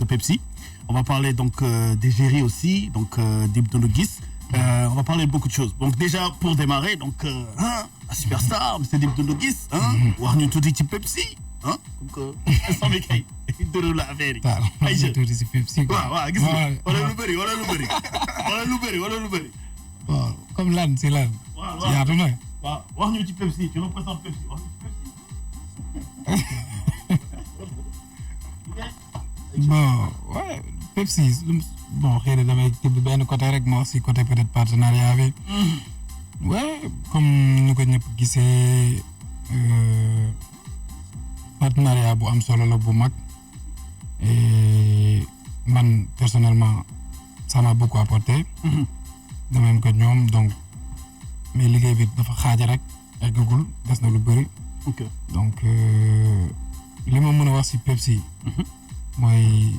Pepsi. On va parler donc d'Égérie aussi, donc Dip Doundou Guiss. On va parler de beaucoup de choses. Donc déjà pour démarrer, donc la superstar, Mr Dip Doundou Guiss, wax ñu tuuti ci Pepsi, donc instant bi kay dëru la affaire yi. ay jeunes tuuti ci Pepsi. waaw gis nga wala lu bëri waaw comme lan si lan. waaw yaatu na. waaw wax ñu ci Pepsi, tu représentes Pepsi, wax ñu ci Pepsi. bon ouais Pepsi bon xëy na damay tibb benn côté rek moo si côté peut-être partenariat bi. ouais comme ni ko ñëpp gisee partenariat bu am solo la bu mag et man personnellement ça m'a beaucoup apporté. de même que ñoom donc mais liggéey bi dafa xaaja rek eggagul des na lu bëri. ok donc li ma mën a wax si Pepsi. mooy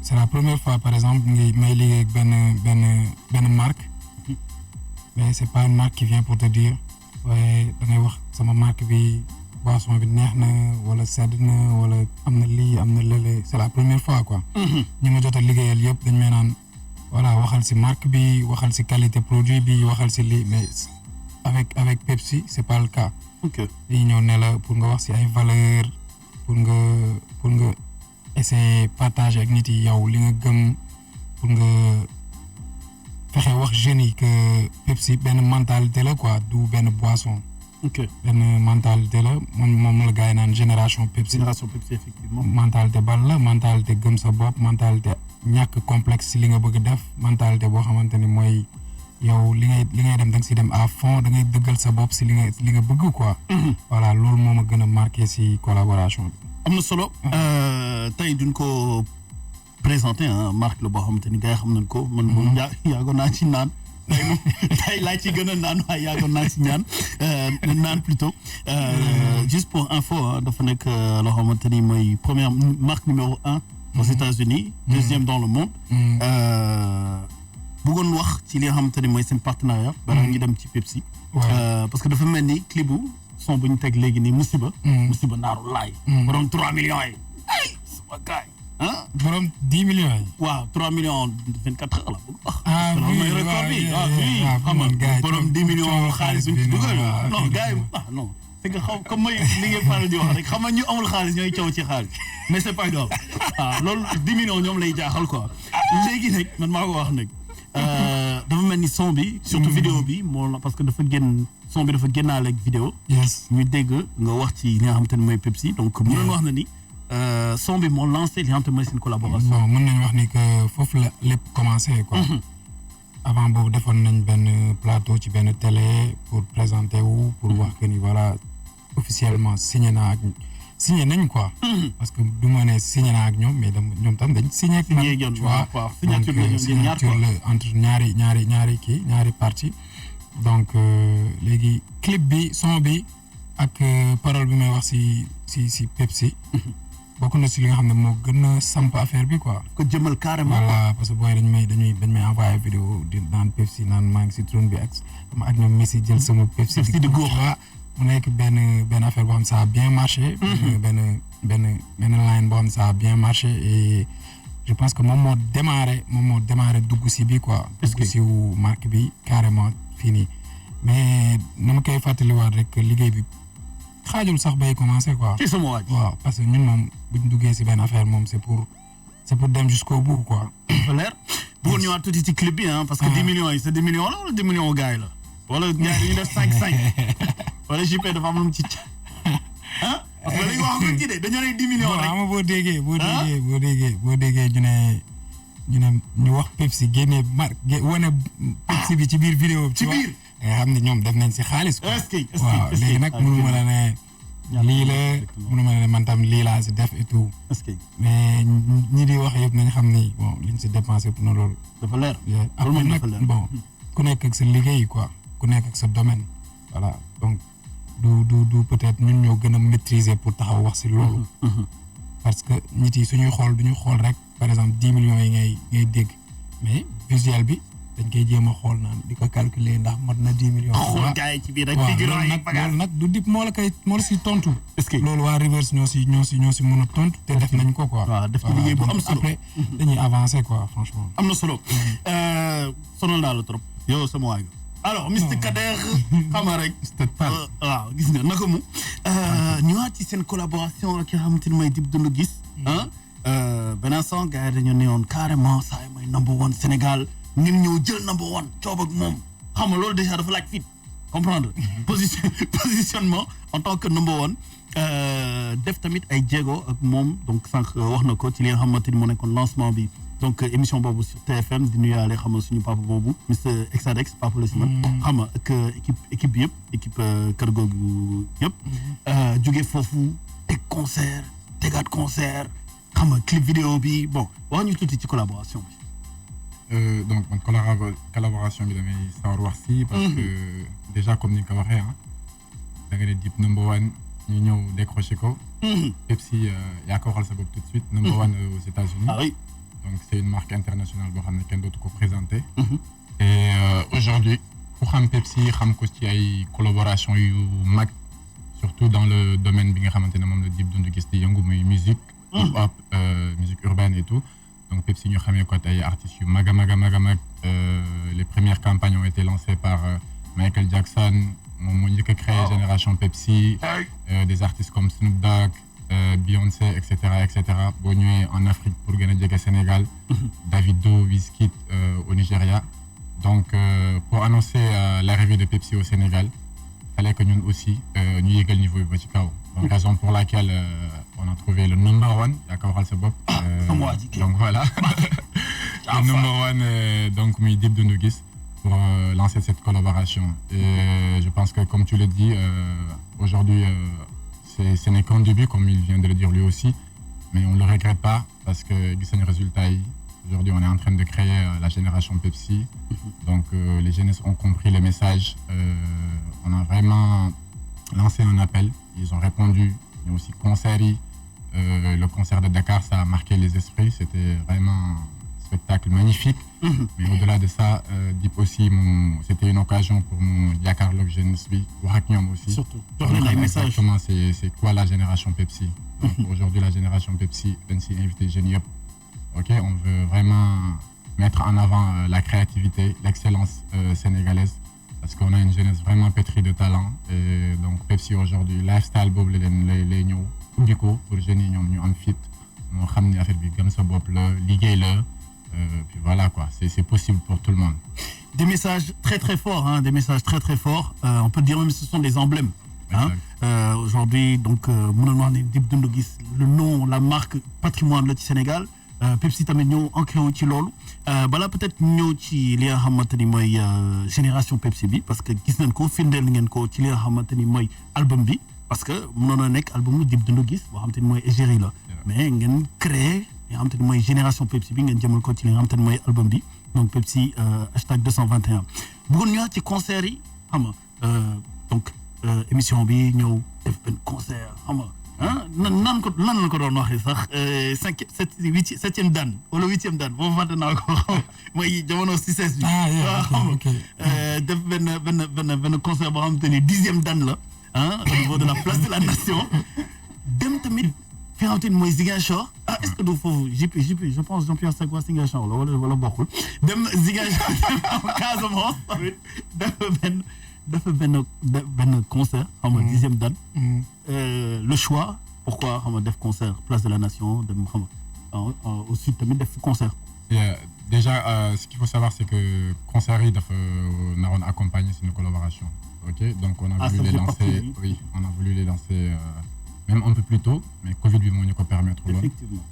c'est la première fois par exemple may liggéey ak benn marque. mais c'est pas une marque qui vient pour te dire waaye da ngay wax sama marque bi boisson bi neex na wala sedd na wala am na lii am na lële c'est la première fois quoi. ñi ma jot a liggéeyal yëpp dañ may naan voilà waxal ci marque bi waxal ci qualité produit bi waxal ci lii mais avec Pepsi c'est pas le cas. ok dañuy ñëw ne la pour nga wax ci ay valeurs pour nga essayer partager ak nit yi yow li nga gëm pour nga fexe wax jeunes yi que Pepsi benn mentalité la quoi du benn boisson. ok benn mentalité la moom la gars yi naan génération Pepsi. génération Pepsi effectivement. mentalité bal la mentalité gëm sa bopp mentalité ñàkk complexe ci li nga bëgg def mentalité boo xamante ni mooy yow li ngay dem da nga ci dem à fond da ngay dëggal sa bopp ci li nga bëgg quoi. voilà loolu moo ma gën a marqué ci collaboration bi. am na solo. tey duñ ko présenté marque la boo xamante ni gars yi xam nañ ko. man moom yàggoon naa ci naan. tey laa ci gën a naan waaye yàggoon naa ci naan plutôt. juste pour info dafa nekk loo xamante ni mooy première marque numéro 1 aux États-Unis deuxième dans le monde. bëggoon wax ci li nga xamante ni mooy seen partenariat. balaa ñu dem ci Pepsi. parce que dafa mel ni clip bu son bu ñu teg léegi nii musiba. musiba naaru laay. borom 3 millions yi. ay sama gars yi. borom 10 millions yi. waaw 3 millions 24 heures la bëgg wax. oui record bi xam nga borom 10 millions xaalis bi ñu ci dugal. non gars yi non. c'est que xaw comme mooy li ngeen faral di wax rek xam nga ñu amul xaalis ñooy caw ci xaalis mais c'est pas grave waaw loolu 10 millions ñoom lay jaaxal quoi. léegi nag man maa ko wax nag dafa mel ni son bi surtout vidéo bi moo parce que dafa génn son bi dafa génnaale ak vidéo. yes ñu dégg nga wax ci li nga xamante ne mooy Pepsi donc mënoon wax na ni son bi moo lancé li nga xamante ne mooy seen collaboration. bon mën nañu wax ni que foofu la lépp commencé quoi. avant boobu defoon nañ benn plateau ci benn télé pour présenter wu pour wax que ni voilà officiellement signé nañ quoi. parce que du ma ne signé naa ak ñoom mais ñoom tam dañ signé ak man. tu vois signature la entre ñaari parties donc léegi clip bi son bi ak parole bi may wax ci Pepsi. bokk na ci li nga xam ne moo gën a samp affaire bi quoi. ko jëmal carrément. voilà parce que booy dañ may envoyé vidéo di naan Pepsi naan maa ngi ci trône bi ak ñoom Messi jël sama Pepsi di góor mu nekk benn affaire boo xam ça a bien marché. benn line boo xam ça a bien marché et je pense que moom moo démarré dugg ci bi quoi. dugg ci wu marque bi carrément fini mais na ma koy fàttaliwaat rek liggéey bi. xaajul sax bay commencer quoi. ci sama waaj. waaw parce que ñun moom buñ duggee ci benn affaire moom c'est pour dem jusqu'au bout quoi. dafa leer bëggoon ñëwaat tuuti ci clip bi parce que 10 millions yi c'est 10 millions la wala 10 millions gars yi la. wala gars yi ñu def 5 wala JP dafa am lu mu ci parce que léegi wax nga ci de dañoo ne 10 millions rek. xam nga boo déggee ñu wax Pepsi génne wane Pepsi bi ci biir vidéo. ci biir. nga xam ne ñoom def nañ ci xaalis quoi. est-ce que waaw léegi nag mënuma la ne lii la mënuma la ne man tam lii laa ci def et tout. est-ce que mais ñi di wax yëpp nañ xam ni bon liñ ci dépensé pour na loolu. dafa leer. après nag bon ku nekk ak sa liggéey quoi ku nekk ak sa domaine voilà donc du peut-être ñun ñoo gën a maîtriser pour taxaw wax ci loolu. parce que nit yi suñuy xool duñu xool rek par exemple 10 millions yi ngay dégg mais visuel bi dañ koy jéem a xool naan di ko calculer ndax mat na 10 millions. xool gars yi ci biir rek figurant yi loolu nag du dip moo la si tontu. est-ce que loolu waa Reverse ñoo si mën a tontu te def nañ ko quoi. waaw def ci liggéey bu am solo après dañuy avancer quoi franchement. am na solo sonal naa la trop yow sama waay nga alors Mr Kader xam nga rek waaw gis nga naka mu ñëwaat ci seen collaboration ak ki nga xamante ni mooy Dip Doundou Guiss beneen son gars yi dañu newoon carrément saa yi mooy number one Sénégal ñun ñëw jël number one coob ak moom xam nga loolu déjà dafa laaj fit comprendre positionnement en tant que number one def tamit ay jéego ak moom donc sànq wax na ko ci li nga xamante ni moo nekkoon lancement bi donc émission boobu sur TFM di nuyaale xam nga suñu papa boobu Mr Exadex papa la si man xam nga ak équipe bi yëpp équipe kër googu yëpp jóge foofu teg concert tegaat concert xam nga clip vidéo bi bon wax ñu tuuti ci collaboration bi donc man collaboration bi damay sawar wax si parce que déjà comme ni nga ko waxee da nga ne Dip number one ñu ñëw décroché ko Pepsi yaa ko waxal sa bopp tout de suite number one aux États-Unis ah oui donc c'est une marque internationale boo xam ne kenn dootu ko présenté et aujourd'hui ku xam Pepsi xam ko ci ay collaboration yu mag surtout dans le domaine bi nga xamante ne moom la Dip Doundou Guiss di yëngu muy musique hip-hop musique urbaine et tout donc Pepsi ñu xamee ko ay artistes yu mag a mag les premières campagnes ont été lancées par Michael Jackson moom moo njëkk a créé génération Pepsi des artistes comme Snoop Dogg Beyoncé et cetera boo ñëwee en Afrique pour gën a jege Sénégal Davido Wizkid au Nigeria donc pour annoncer l'arrivée de Pepsi au Sénégal fallait que ñun aussi ñu yégal niveau bi ba ci kaw donc raison pour laquelle on a trouvé le number one yaa ko waxal sa bopp donc voilà le number one donc muy Dip Doundou Guiss pour lancer cette collaboration et je pense que comme tu le dis aujourd'hui ce n'est qu'un début comme il vient de le dire lui aussi mais on ne le regrette pas parce que gis nañu résultat yi aujourd'hui on est en train de créer la génération Pepsi donc les jeunes ont compris le message on a vraiment lancé un appel ils ont répondu il y a aussi concert yi le concert de Dakar ça a marqué les esprits c'était vraiment un spectacle magnifique mais au-delà de ça Dip aussi c'était une occasion pour mu jàkkaarloog jeunesse bi wax ak ñoom aussi surtout jox leen ay messages exactement c'est quoi la génération Pepsi donc aujourd'hui la génération Pepsi dañ si invité jeunes yëpp ok on veut vraiment mettre en avant la créativité l'excellence sénégalaise parce qu'on a une jeunesse vraiment pétrie de talent et donc Pepsi aujourd'hui lifestyle boobu la leen lay ñëw ubbi ko pour jeunes yi ñoom ñu am fit moo xam ni affaire bi gëm sa bopp la liggéey la puis voilà quoi c'est possible pour tout le monde. Des messages très très forts des messages très très forts on peut dire même ce sont des emblèmes aujourd'hui donc mënoon wax ne Dip Doundou Guiss le nom la marque patrimoine la ci Sénégal Pepsi tamit ñëw ancré wu ci loolu balaa peut-être ñëw ci li nga xamante ni mooy génération Pepsi bi parce que gis nañ ko firndeel ngeen ko ci li nga xamante ni mooy album bi parce que mënoon na nekk album Dip Doundou Guiss boo xamante ni mooy égérie la mais ngeen créé li nga xamante ni mooy génération Pepsi bi ngeen jëmal ko ci li nga xamante ni mooy album bi donc Pepsi hashtag 221 bëggoon ñëwaat ci concert yi xam nga donc émission bi ñëw def benn concert xam nga nan la ko doon waxee sax septième dan wala huitième dan boobu fàtte naa ko mooy jamono si ses bi xam nga def benn concert boo xamante ni 10e dan la au niveau de la place de la nation dem tamit fi nga xamante ni mooy Ziguinchor est-ce que du foofu JP je pense Jean-Pierre Sagwa Ziguinchor la wala bokkul dem Ziguinchor dem Casamance tamit dafa benn concert xam nga 10e dan le choix pourquoi xam nga def concert place de la nation dem xam nga au sud tamit def concert déjà ce qu'il faut savoir c'est que concert yi dafa naroon accompagner suñu collaboration ok donc on a voulu les lancer on a voulu les lancer même un peu plus tôt mais Covid bi moo ñu ko permettre loolu effectivement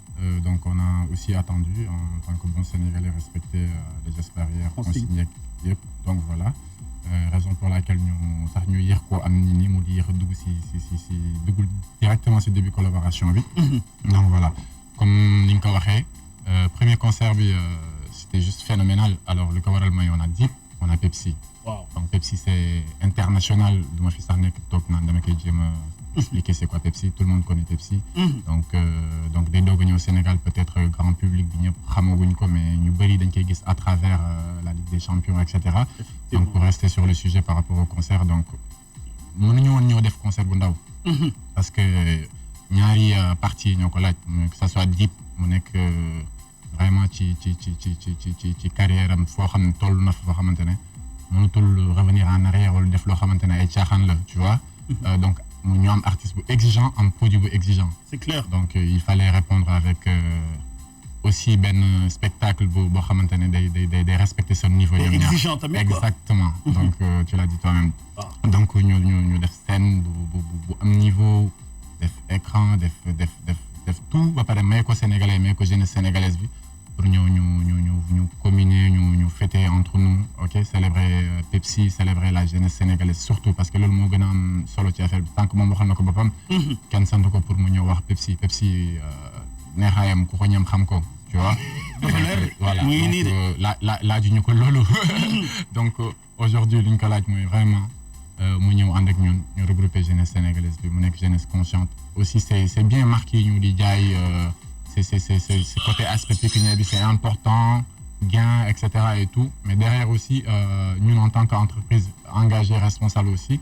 donc on a aussi attendu en tant que bon Sénégalais respecter les gestes barrières consignes yëpp donc voilà raison pour laquelle ñu yéex ko am ni mu di yéex a dugg si duggul directement si début collaboration bi donc voilà comme ni nga ko waxee premier concert bi c'était juste phénoménal alors lu ko waral mooy on a Dip on a Pepsi wow. donc Pepsi c'est international du ma fi sax nekk toog naan dama koy jéem a expliquer c'est quoi Pepsi. Tout le monde connaît Pepsi. Donc day doog a ñëw Sénégal peut-être grand public bi ñëpp xamaguñ ko mais ñu bëri dañ koy gis à travers la Ligue des Champions et cetera. Donc pour rester sur le sujet par rapport au concert donc mënuñu woon ñëw def concert bu ndaw. parce que ñaari parties yi ñoo ko laaj que ça soit Dip mu nekk vraiment ci carrière am foo xam ne toll na foo xamante ne mënatul revenir en arrière wala def loo xamante ne ay caaxaan la tu vois. Donc ñu am artiste bu exigeant am produit bu exigeant. C'est clair. Donc il fallait répondre avec aussi benn spectacle boo xamante ne day respecter son niveau. Et exigeant tamit quoi. Exactement. Donc tu l'as dit toi-même. Donc ñu def scène bu am niveau def écran def tout ba pare may ko sénégalais may ko jeunesse sénégalaise bi pour ñu communier ñu fêter entre nous ok célébrer Pepsi célébrer la jeunesse sénégalaise surtout parce que loolu moo gën a am solo ci affaire bi tant que moom waxal na ko boppam. kenn sant ko pour mu ñëw wax Pepsi neexaayam ku ko ñam xam ko tu vois. voilà donc laajuñu ko loolu. donc aujourd'hui li ñu ko laaj mooy vraiment mu ñëw ànd ak ñun ñu regrouper jeunesse sénégalaise bi mu nekk jeunesse consciente aussi c'est bien marqué ñu di jaay c'est côté aspect pécuniaire bi c'est important gain et cetera et tout mais derrière aussi ñun en tant qu'entreprise engagée responsable aussi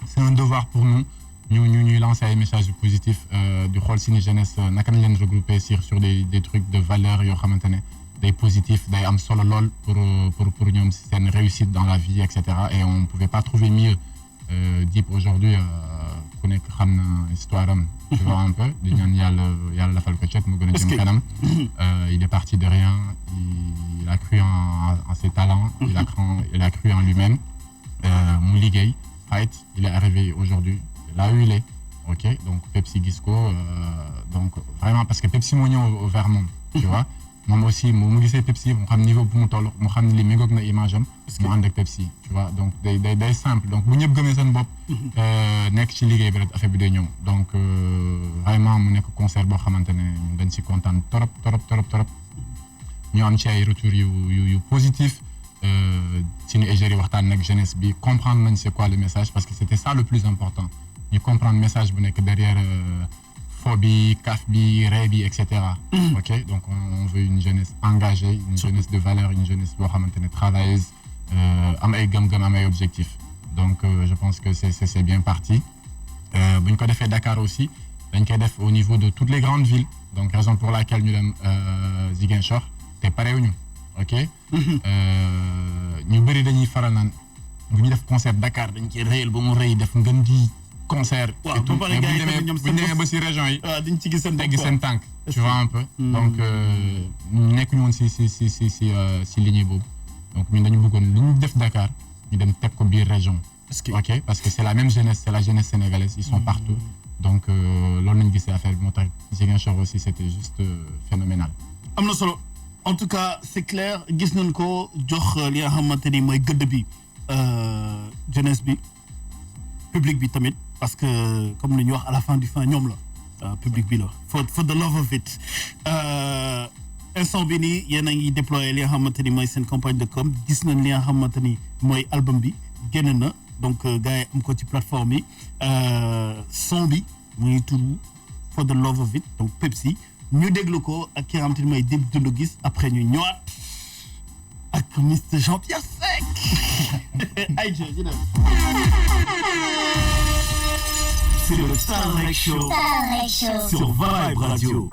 c'est un devoir pour nous ñuy lancer ay messages positifs di xool si ni jeunesse naka lañ leen regrouper sur des trucs de valeur yoo xamante ne day positif day am solo lool pour ñoom seen réussite dans la vie et cetera et on pouvait pas trouver mieux Dip aujourd'hui ku nekk xam na histoire am tu vois un peu di ñaan yàlla lafal ko cet mu gën a jëm kanam il est parti de rien il a cru en ses talents il a cru en lui-même mu liggéey fight il est arrivé aujourd'hui là où il est ok donc Pepsi gis ko donc vraiment parce que Pepsi moo ñëw vers moom tu vois moom aussi mu gisee Pepsi mu xam niveau bu mu toll mu xam ne li méngoog na image am mu ànd ak Pepsi tu vois donc day simple donc bu ñëpp gëmee seen bopp nekk ci liggéey bi rek affaire bi day ñëw donc vraiment mu nekk concert boo xamante ne dañ ci kontaan trop ñu am ci ay retours yu positif suñu égérie waxtaan nag jeunesse bi comprendre nañ c'est quoi le message parce que c'était ça le plus important ñu comprendre message bu nekk derrière fo bi kaf bi ree bi et cetera. ok donc on veut une jeunesse engagée une jeunesse de valeur une jeunesse boo xamante ne travailleuse am ay gëm-gëm am ay objectifs donc je pense que c'est bien parti bu ñu ko defee Dakar aussi dañ koy def au niveau de toutes les grandes villes donc raison pour laquelle ñu dem Ziguinchor te parewuñu ok ñu bëri dañuy faral naan bu ñu def concert Dakar dañ ciy réyal ba mu rëy def ngën di concert et tout mais bu ñu demee ba si région yi dañ ci gis seen tànk tu vois un peu donc nekk ñu woon si lignée boobu donc ñun dañu bëggoon lu ñu def Dakar ñu dem teg ko biir région ok parce que c'est la même jeunesse c'est la jeunesse sénégalaise ils sont partout donc loolu nañu gisee affaire bi moo tax Ziguinchor aussi c'était juste phénoménal am na solo en tout cas c'est clair gis nañ ko jox li nga xamante ni mooy gëdd bi jeunesse bi public bi tamit parce que comme li ñu wax à la fin du fin ñoom la public bi la for the love of it instant bi nii yéen a ngi déployer li nga xamante ni mooy seen campagne de com gis nañ li nga xamante ni mooy album bi génn na donc gars yi am ko ci plateforme yi son bi mu ngi tudd for the love of it donc Pepsi ñu déglu ko ak ki nga xamante ni mooy Dip Doundou Guiss après ñu ñëwaat ak Mr Jean-Pierre Seck ay jërëjëf. C'est le Starlight Show sur Vibe Radio.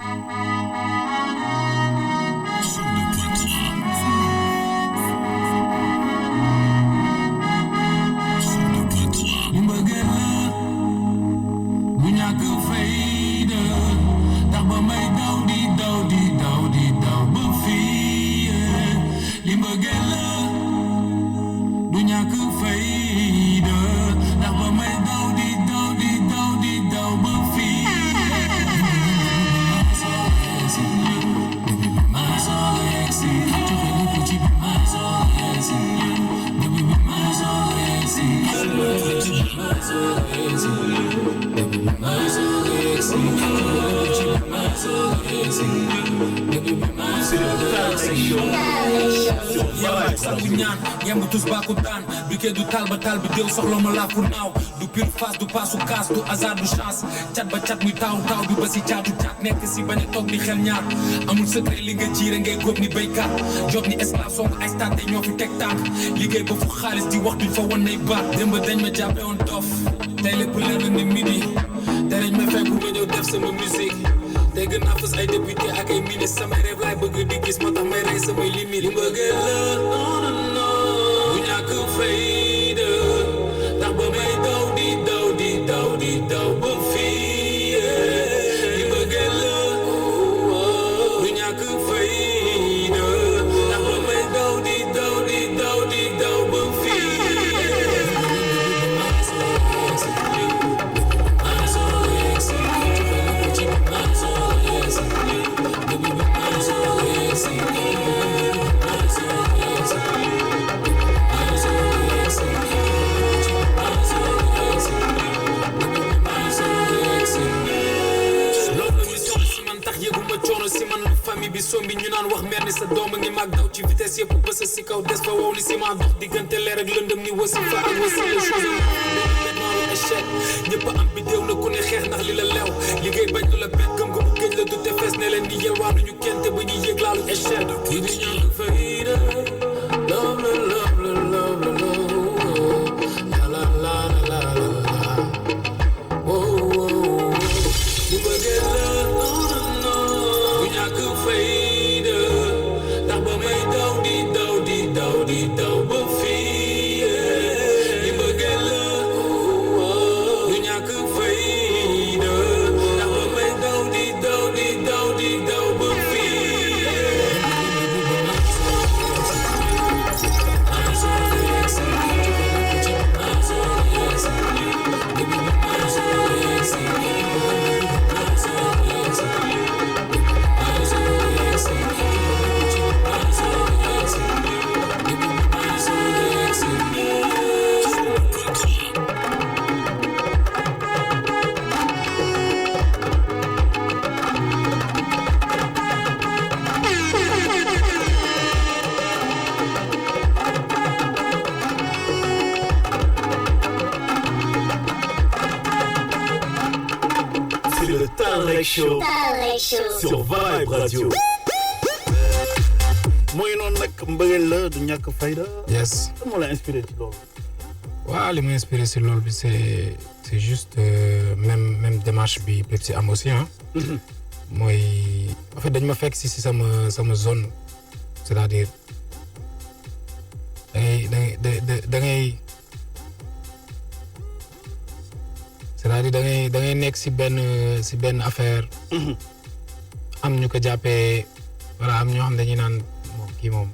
Sangu ñaan yemb tus baaku daan bi kee du taal ba taal bi déew soxla ma laa pour naaw du pile face du passe du casse du hasard du chance cat ba cat muy taw bi ba si jaatu cat nekk si bañ a toog di xel ñaar amul secret li nga jiire ngay góob ni béykat job ni esclave song ay stade ñoo fi teg tànk liggéey ba fu xaalis di wax duñ fa wan nay baat démb dañ ma jàppe woon dof tey lépp leer na ni midi te dañ ma fekk ma ñëw def sama musique tey gën naa fës ay député ak ay ministre samay rêve laay bëgg di gis moo tax may rey samay limite li bëggee la bu ñàkk fayda ndax ba may daw di daw ba fii li bëggee la bu ñàkk fayda ndax ba may daw di daw ba fii famille bi sombi ñu naan wax mer ni sa doom a ngi mag daw ci vitesse yëpp bës si kaw des fa wow ni ciment dox diggante leer ak lëndëm ni wasi fa ak wasi les choses maintenant lu échec ñëpp am bi déew na ku ne xeex ndax li la lew liggéey bañ lu la bet gëm nga bu géej la du te fees ne leen ni yelwaanu ñu kenn te ba ñuy yëg laalu échec kii di ñaan fayda love la la la oh li bëggee la ñàkk fayda ndax ba may daw di daw ba fii li bëggee la du ñàkk fayda ndax ba may daw di daw ba fii Talrec Show sur Vibe Radio. mooy noonu nag mbëggeel la du ñàkk fayda. yes. lan moo la inspiré ci loolu. waaw li ma inspiré si loolu bi c'est juste même démarche bi Pepsi am aussi ah. mooy en fait dañ ma fekk si sama zone c'est-à-dire da ngay c'est-à-dire da ngay nekk si benn affaire. am ñu ko jàppee voilà am ñoo xam dañuy naan moom kii moom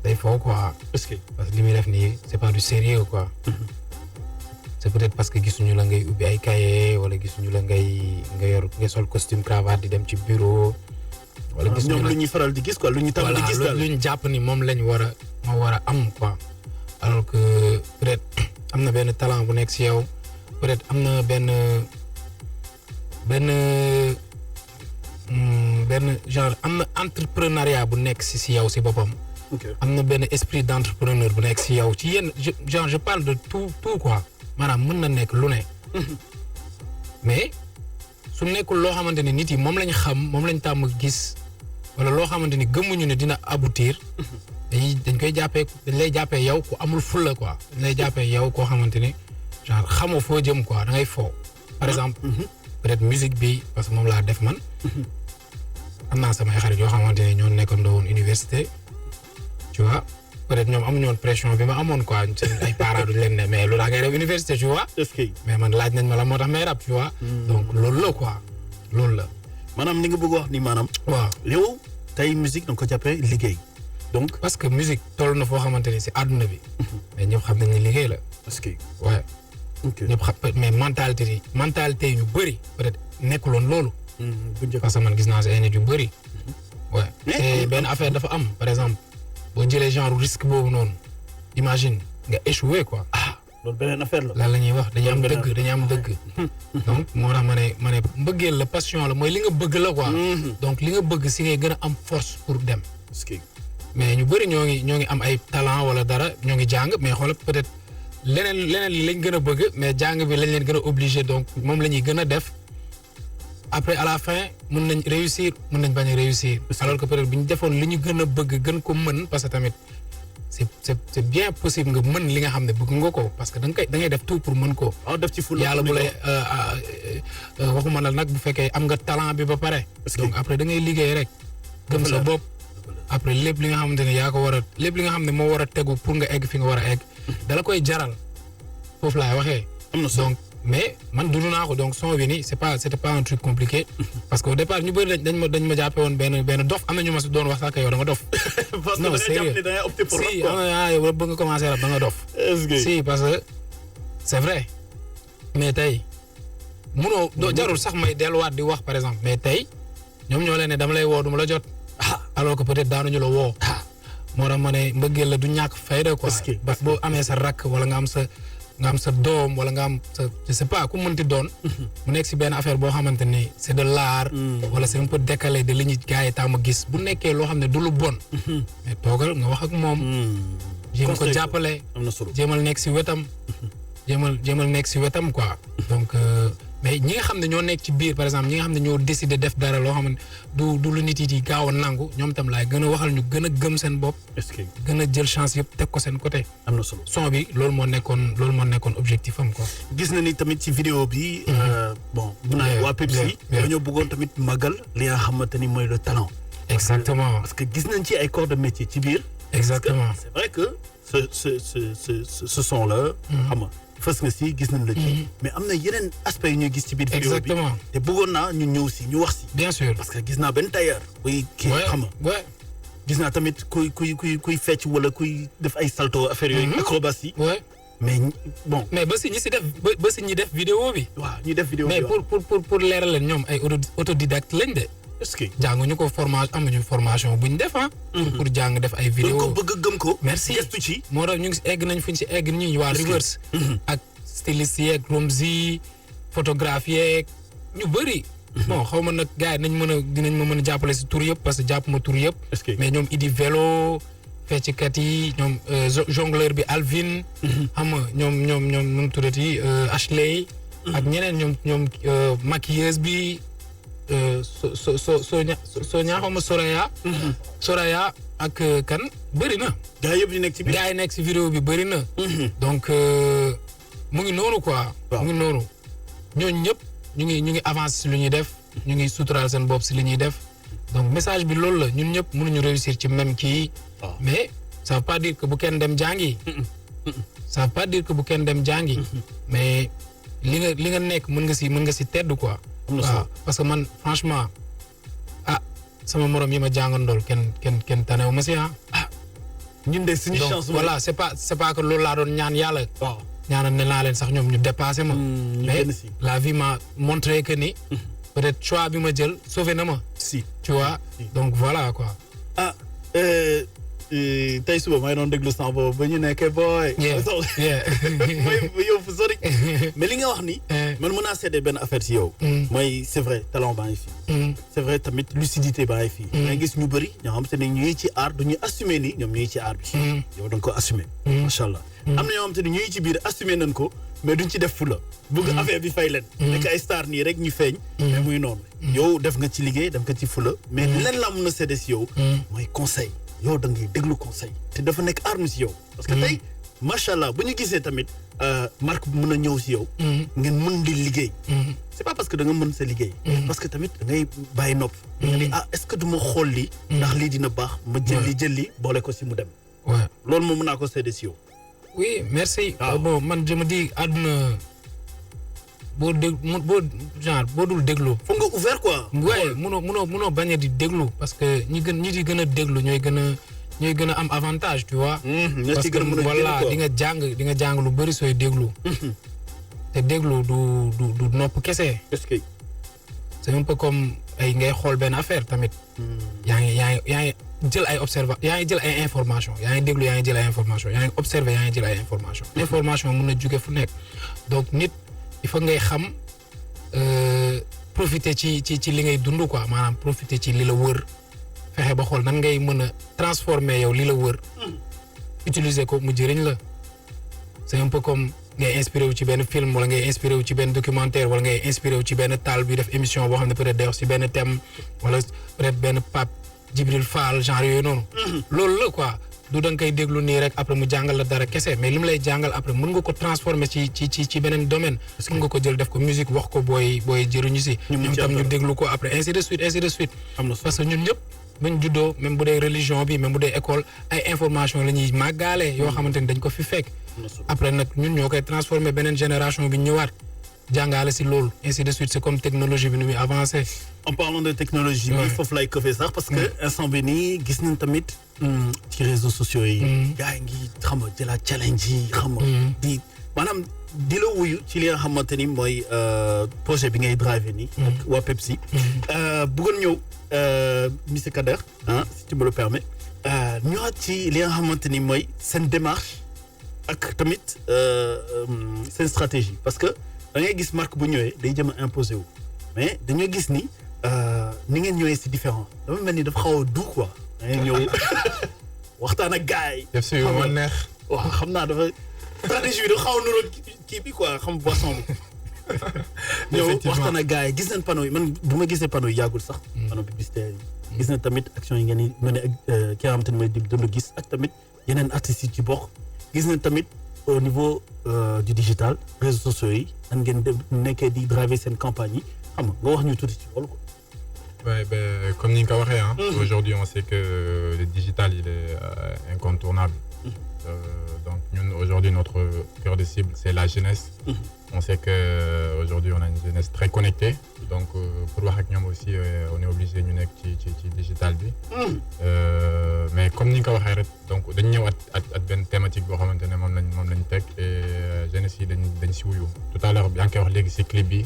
day faux quoi. parce que li muy def nii c'est pas du sérieux quoi. c'est peut-être parce que gisuñu la ngay ubbi ay cahier wala gisuñu la nga sol costume cravate di dem ci bureau. wala gisuñu ñoom lu ñuy faral di gis quoi lu ñu tam di gis daal lu ñu jàpp ni moom lañ war a am quoi. alors que peut-être am na benn talent bu nekk si yow. peut-être am na benn genre am na entrepreneuriat bu nekk si yow si boppam. am na benn esprit d'entrepreneur bu nekk si yow ci yenn je parle de tout quoi maanaam mën na nekk lu ne. mais su nekkul loo xamante ni nit yi moom lañ xam moom lañ tàmm gis wala loo xamante ni gëmmuñu ne dina aboutir. dañ lay jàppee yow ku amul fulla quoi dañ lay jàppee yow koo xamante ni. genre xamoo foo jëm quoi da ngay foo par exemple peut-être musique bi parce que moom laa def man am naa samay xarit yoo xamante ne ñoo nekkandoo woon université tu vois peut-être ñoom amuñu woon pression bi ma amoon quoi seen ay parents duñ leen ne mais loolu daa ngay def université tu vois. mais man laaj nañ ma la moo tax may rap tu vois. donc loolu la quoi loolu la. maanaam li nga bëgg wax ni maanaam. waaw yow tey musique da nga ko jàppee liggéey donc. parce que musique toll na foo xamante ni si àdduna bi. mais ñëpp xam nañ ne liggéey la. parce que ouais. ñëpp xam mais mentalité yu bëri peut-être nekkuloon loolu. parce que man gis naa si ay nit yu bëri. ouais te benn affaire dafa am par exemple boo jëlee genre risque boobu noonu imagine nga échoué quoi. loolu beneen affaire la. lan la ñuy wax dañuy am dëgg. donc moo tax ma ne mbëggeel la passion la mooy li nga bëgg la quoi. donc li nga bëgg si ngay gën a am force pour dem. mais ñu bëri ñoo ngi am ay talent wala dara ñoo ngi jàng mais xoolal peut-être leneen li lañ gën a bëgg mais jàng bi lañ leen gën a obligé donc moom la ñuy gën a def après à la fin mën nañ réussir mën nañ bañ a réussir alors que peut-être bu ñu defoon li ñu gën a bëgg gën ko mën parce que tamit c'est bien possible nga mën li nga xam ne bëgg nga ko parce que da ngay def tout pour mën ko. waaw def ci ful yàlla bu lay waxuma la nag bu fekkee am nga talent bi ba pare. donc après da ngay liggéey rek. gëm sa bopp après lépp li nga xamante ne yaa ko war a lépp li nga xam ne moo war a tegu pour nga egg fi nga war a egg. dala koy jaral foofu laay waxee. am na donc mais man dund naa ko donc son bi nii c'était pas un truc compliqué. parce que au départ ñu bëri dañ ma jàppe woon benn dof am na ñu ma si doon wax sax que yow da nga dof. parce que da nga jàpp ne da ngay opté pour rap si quoi. yow bëgg nga commencer rap da nga dof. si parce que c'est vrai mais tey munoo jarul sax may delluwaat di wax par exemple mais tey ñoom ñoo leen ne dama lay woo du ma la jot. alors que peut-être daanuñu la woo. moo tax ma ne mbëggeel la du ñàkk fayda quoi. parce que boo amee sa rakk wala nga am sa doom wala nga am sa je sais pas ku mënti doon. mu nekk si benn affaire boo xamante ni c'est de l'art. wala c'est un peu décalé de li ñu gars yi tàmm gis bu nekkee loo xam ne du lu bon. mais toogal nga wax ak moom. jéem ko jàppale. am na solo jéemal nekk si wetam. jéemal nekk si wetam quoi. donc mais ñi nga xam ne ñoo nekk ci biir par exemple ñi nga xam ne ñoo décider def dara loo xam ne du lu nit yi di gaaw a nangu ñoom tam laay gën a waxal ñu gën a gëm seen bopp. est-ce que gën a jël chance yëpp teg ko seen côté. am na solo son bi loolu moo nekkoon objectif am quoi. gis na ni tamit ci vidéo bi. bon mun naa waa Pepsi. dañoo bëggoon tamit màggal li nga xamante ni mooy le talent. exactement parce que gis nañ ci ay corps de métier ci biir. exactement c'est vrai que ce son là. xam nga fës nga si gis nañ la ci. mais am na yeneen aspects yu ñuy gis ci biir vidéo bi. exactement te bëggoon naa ñu ñëw si ñu wax si. bien sûr parce que gis naa benn tailleur. buy kii xam nga. gis naa tamit kuy fecc wala kuy def ay salto affaire yooyu. acrobatie. mais bon. mais ba si ñi def vidéo bi. waaw ñu def vidéo bi mais pour leeral leen ñoom ay autodidacte lañ de. est-ce que jànguñu ko amuñu formation buñ def pour jàng def ay vidéo ko bëgg gëm ko. merci gëstu ci. moo tax ñu ngi egg nañ fuñ si egg ñi waa Reverse. ak styliste yeeg Romzi photographe yeeg ñu bëri. bon xaw ma nag gars yi dinañ ma mën a jàppale si tur yëpp parce que jàpp ma tur yëpp. mais ñoom Idi Vélo fecckat yi ñoom jongleur bi Alvin. xam nga ñoom nu mu tuddati Ashley. ak ñeneen ñoom maquilleuse bi. Sonia xaw ma Soraya ak kan bëri na. gars yëpp ñu nekk ci biir gars yi nekk si vidéo bi bëri na. donc mu ngi noonu quoi. mu ngi noonu ñooñu ñëpp ñu ngi avancé si lu ñuy def ñu ngi suturaal seen bopp si li ñuy def donc message bi loolu la ñun ñëpp mënuñu réussir ci même kii. mais ça veut pas dire que bu kenn dem jàngi. ça veut pas dire que bu kenn dem jàngi. mais li nga nekk mën nga si tedd quoi. waaw parce que man franchement sama morom yi ma jàngandool kenn tanewu ma si ñun de suñu chance donc voilà c'est pas que loolu laa doon ñaan yàlla. waaw ñaanal ne naa leen sax ñoom ñu dépassé ma. mais la vie m'a montré que ni. peut-être choix bi ma jël sauvé na ma. si tu vois donc voilà quoi. tey suba may doon déglu sang boobu ba ñu nekkee booy. yow fu sori. mais li nga wax ni. man mën naa seede benn affaire ci yow. mooy c'est vrai talent baa ngi fii. c'est vrai tamit lucidité baa ngi fii. nga gis ñu bëri ñoo xam te ne ñu ngi ci art du ñu assumer ni ñoom ñu ngi ci art bi. yow da nga ko assumer. macha allah. am na ñoo xam te ne ñu ngi ci biir assumer nañ ko mais duñ ci def fula. bëgg affaire bi fay leen. nekk ay star nii rek ñu feeñ. mais muy noonu. yow def nga ci liggéey def nga ci fula. mais len la mën a seede ci yow. mooy conseil. yow da ngay déglu conseil te dafa nekk arme ci yow. parce que tey macha allah bu ñu gisee tamit marque bu mën a ñëw ci yow. ngeen mën di liggéey. c'est pas parce que da nga mën sa liggéey. parce que tamit da ngay bàyyi nopp. nga ni est-ce que du ma xool lii. ndax lii dina baax ma jël li boole ko ci mu dem. waaw loolu moom mën naa ko seede ci yow. oui merci. bon man je me dis àdduna boo dul déglu. foog nga ouvert quoi. waaye munoo bañ a di déglu parce que ñi di gën a déglu ñooy gën a am avantage tu vois. parce que voilà di nga jàng lu bari sooy déglu. te déglu du nopp kese. est-ce que. c'est un peu comme ay ngay xool benn affaire tamit. yaa ngi jël ay yaa ngi jël ay information yaa ngi déglu yaa ngi jël ay information yaa ngi observé yaa ngi jël ay information information mën na jóge fu nekk donc nit il faut ngay xam profiter ci li ngay dund quoi maanaam profiter ci li la wër fexe ba xool nan ngay mën a transformer yow li la wër utiliser ko mu jëriñ la c'est un peu comme ngay inspiré wu ci benn film wala ngay inspiré wu ci benn documentaire wala ngay inspiré wu ci benn taal bi def émission boo xam ne peut-être day wax ci benn thème wala peut-être benn Pape Djibril Fall genre yooyu noonu. loolu la quoi du da nga koy déglu nii rek après mu jàngal la dara kese mais li mu lay jàngal après mën nga ko transformer ci beneen domaine. mën nga ko jël def ko musique wax ko booy jëriñu si. ñoom tam ñu déglu ko après ainsi de suite. parce que ñun ñëpp. bañ juddoo même bu dee religion bi même bu dee école ay information la ñuy màggaale yoo xamante ni dañ ko fi fekk après nag ñun ñoo koy transformer beneen génération bi ñëwaat jàngaale si loolu ainsi de suite c'est comme technologie bi nu muy avancé. en parlant de technologie bi foofu lay këfee sax parce que instant bi nii gis nañ tamit ci réseaux sociaux yi gars yi ngi xam nga jëlaat challenge yi xam nga di maanaam di la wuyu ci li nga xamante ni mooy projet bi ngay driver nii ak waa Pepsi bëggoon ñëw monsieur Kader si tu me le permets ñëwaat ci li nga xamante ni mooy seen démarche ak tamit seen stratégie parce que da ngay gis marque bu ñëwee day jëm a imposer wu mais dañoo gis ni ni ngeen ñëwee c'est différent dafa mel ni dafa xaw a doux quoi da ngay ñëw waxtaan ak gars yi. def si yu ma neex. waaw xam naa dafa stratégie bi dafa xaw a niróo kii bi quoi xam boisson bi. ñëw waxtaan ak gars yi gis nañ panneau yi man bu ma gisee panneau yi yàggul sax. panneau publicitaire yi. gis nañ tamit action yi ngeen di mën a ki nga xamante ni mooy dig dund gis ak tamit yeneen artistes yi ci bokk gis nañ tamit au niveau du digital réseaux sociaux yi nan ngeen nekkee di driver seen campagne yi xam nga wax ñu tuuti ci loolu quoi. Ouais, ben, comme ni nga ko waxee aujourd'hui on sait que le digital il est incontournable. Donc ñun aujourd'hui notre cœur de cible c'est la jeunesse. On sait que aujourd'hui on a une jeunesse très connectée donc pour wax ak ñoom aussi on est obligé ñu nekk ci digital bi. Mais comme ni nga ko waxee rek donc dañu ñëw at benn thématique boo xamante ne moom lañ teg et jeunesse yi dañ si wuyu. Tout à l'heure yaa ngi koy wax léegi si clip bi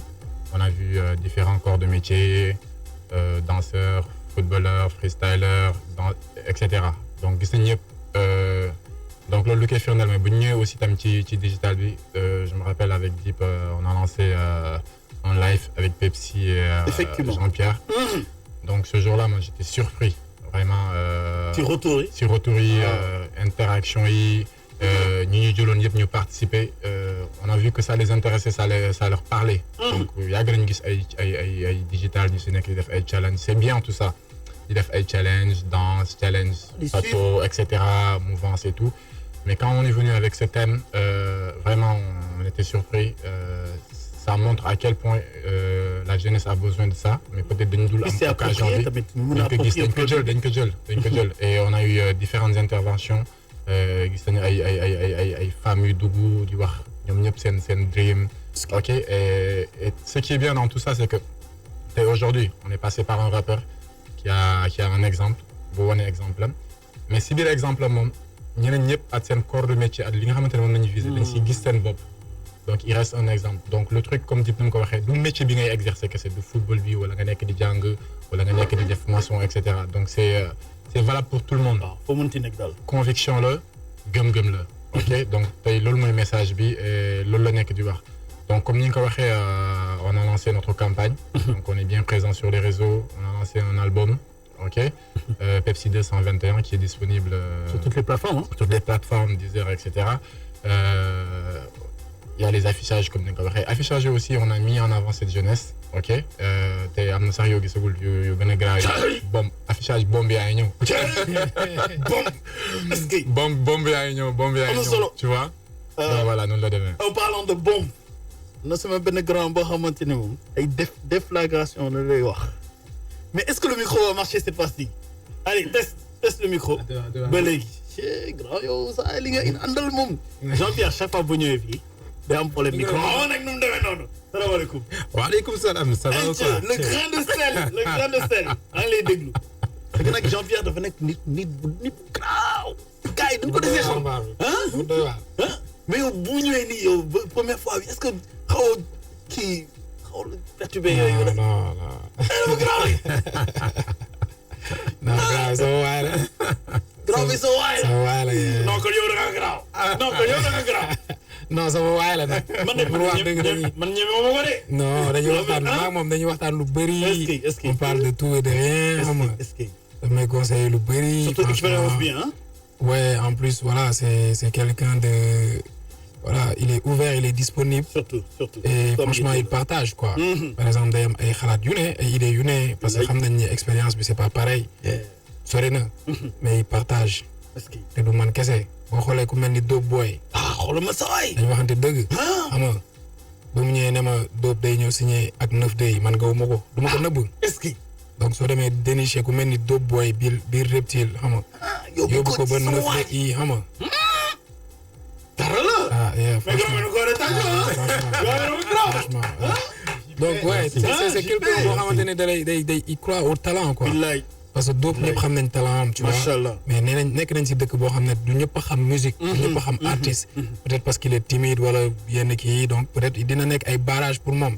on a vu différents corps de métier. Danseurs, footballeurs, freestylers, etc. Donc gis nañ ñëpp donc loolu lu koy firndeel mais bu ñu ñëwee aussi tam ci digital bi je me rappelle avec Deep on a lancé un live avec Pepsi et Jean-Pierre. Donc ce jour-là moi j'étais surpris vraiment. ci retour yi interaction yi ñi ñu jëloon yëpp ñu participer on a vu que ça les intéressait ça leur parlait. Donc yàgg nañu gis ay digital ñu si nekk di def ay challenge c'est bien tout ça di def ay challenge danse challenge photo etc mouvance et tout mais quand on est venu avec ce thème vraiment on était surpris ça montre à quel point la jeunesse a besoin de ça mais peut-être dañu dul am occasion bi dañ ko gis dañ ko jël et on a eu différentes interventions gis nañu ay femmes yu dugg di wax ñoom ñëpp seen dream ok et ce qui est bien dans tout ça c'est que aujourd'hui on est passé par un rappeur qui a un exemple bu wane exemple am mais si biir exemple am moom ñeneen ñëpp ak seen corps de métier ak li nga xamante ne moom la ñu visé dañ siy gis seen bopp donc il reste un exemple donc le truc comme Dip ni mu ko waxee du métier bi ngay exercer que c'est du football bi wala nga nekk di jàng wala nga nekk di def maçon et cetera donc c'est valable pour tout le monde. waaw foo mënti nekk daal. conviction la gëm-gëm la. ok donc tey loolu mooy message bi et loolu la nekk di wax donc comme ni nga ko waxee on a lancé notre campagne. donc on est bien présent sur les réseaux on a lancé un album ok Pepsi 221 qui est disponible. sur toutes les plateformes sur toutes les plateformes Deezer et cetera. Il y a les affichages comme ni nga ko waxee affichage aussi on a mis en avant cette jeunesse ok te am na sax yoo gisagul yu gën a grave bomb affichage bombe yaa ngi ñëw. bombe yaa ngi ñëw tu vois. donc voilà noonu la demee. en parlant de bombe. na sama benn grand boo xamante ne moom ay déflagration la lay wax mais est-ce que le micro va marcher cette fois-ci allez teste le micro. ba léegi. grand yow saa li nga àndal moom. Jean-Pierre chaque fois bu ñëwee fii. day am problème micro waaw nag nu mu demee noonu. salaamaaleykum. waaleykum salaam. ça va le grain de sel. maa ngi lay déglu. parce que nag Jean-Pierre dafa nekk nit bu garaaw. gars yi dañu ko desee xam. mais yow bu ñëwee nii yow ba première fois bi est-ce que xaw a kii xaw a perturbé yooyu. non. non grave sama waay la. grave bi sa waay la. sama waay la non kon yow da nga garaaw. non kon yow da nga garaaw. non sama waay la nag. man ñeme ma ko de. non dañuy waxtaan maak moom dañuy waxtaan lu bëri. est-ce que on parle de tout et de rien. xam nga est-ce que daf may conseiller lu bëri. surtout expérience bien hein. ouais en plus voilà c'est quelqu'un de voilà, il est ouvert, il est disponible. Surtout. Et franchement, il partage, quoi. Par exemple, day am ay xalaat yu ne ay idées yu ne parce que xam nañ ne expérience bi c'est pas pareil. sori na. mais il partage. te du man kese boo xoolee ku mel ni Dope Boy. xoolal ma sa waay. dañu waxante dëgg. xam nga ba mu ñëwee ne ma Dope day ñëw signé ak 9 day man gawuma ko du ma ko nëbb. est-ce que. donc soo demee dénicher ku mel ni Dope Boy biir reptile xam nga. yóbbu ko ba 9 day yi xam nga. dara la. franchement. donc ouais c'est quelqu'un boo xamante ne day il croit au talent quoi. parce que Dope ñëpp xam nañ talent am tu vois. mais nee nañ nekk nañ si dëkk boo xam ne du ñëpp a xam musique. du ñëpp a xam artiste. peut-être parce qu'il est timide wala yenn kii donc peut-être dina nekk ay barrage pour moom.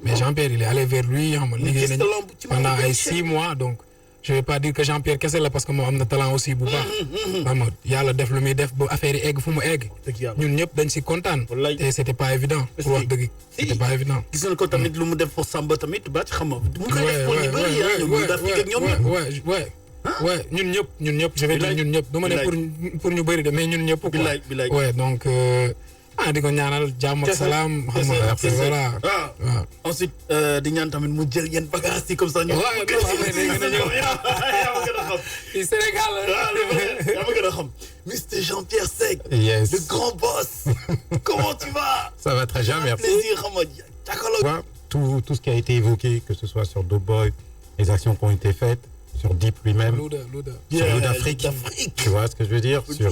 mais Jean-Pierre il est allé vers lui xam nga liggéey nañ pendant ay 6 mois donc. je vais pas dire que Jean-Pierre kese la parce que moom am na talent aussi bu baax. xam nga yàlla def lu muy def ba affaire yi egg fu mu egg. ñun ñëpp dañ si kontaan. te c'était pas évident. pour wax dëgg c'était pas évident. gis nañ ko tamit lu mu def pour Samba tamit ba ci xam nga. mu koy def pour ñu bëri ouais ñun ñëpp je vais dire ñun ñëpp du ma ne pour ñu bëri de mais ñun ñëpp quoi. ouais donc di ko ñaanal jàmm ak salaam. xam nga après voilà. ensuite di ñaan tamit mu jël yenn bagages yi comme ça ñu. waaw yaa ma gën a xam. fii Sénégal yaa ma gën a xam. Mr Jean-Pierre Seck. Yes. Le grand boss. Comment tu vas? Ça va très bien, merci. Plaisir xam nga. Tout ce qui a été évoqué, que ce soit sur Dope Boy, les actions qui ont été faites, sur Deep lui-même, sur Ludafrique, tu vois ce que je veux dire, sur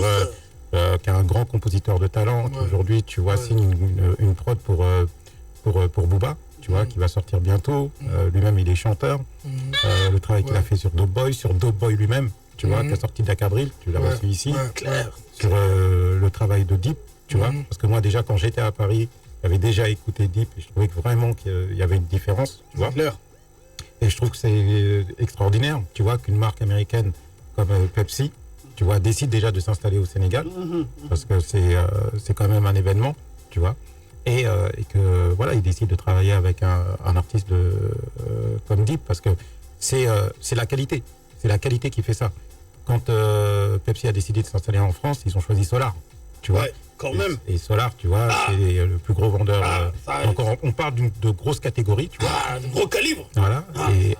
qui est un grand compositeur de talent, qui aujourd'hui, tu vois, signe une prod pour Booba, tu vois, qui va sortir bientôt. Lui-même, il est chanteur. Le travail qu'il a fait sur Dope Boy lui-même, tu vois, qui a sorti Dakar Drill, tu l'as reçu ici. Sur le travail de Deep, tu vois, parce que moi, déjà, quand j'étais à Paris, j'avais déjà écouté Deep et je trouvais que vraiment qu'il y avait une différence, tu vois. Et je trouve que c'est extraordinaire, tu vois, qu'une marque américaine comme Pepsi, tu vois, décide déjà de s'installer au Sénégal, parce que c'est quand même un événement, tu vois, et que voilà, il décide de travailler avec un artiste comme Deep, parce que c'est la qualité qui fait ça. Quand Pepsi a décidé de s'installer en France, ils ont choisi Solar, tu vois. Ouais, quand même. Et Solar, tu vois, c'est le plus gros vendeur. Donc on parle de grosses catégories, tu vois. De gros calibre. Voilà.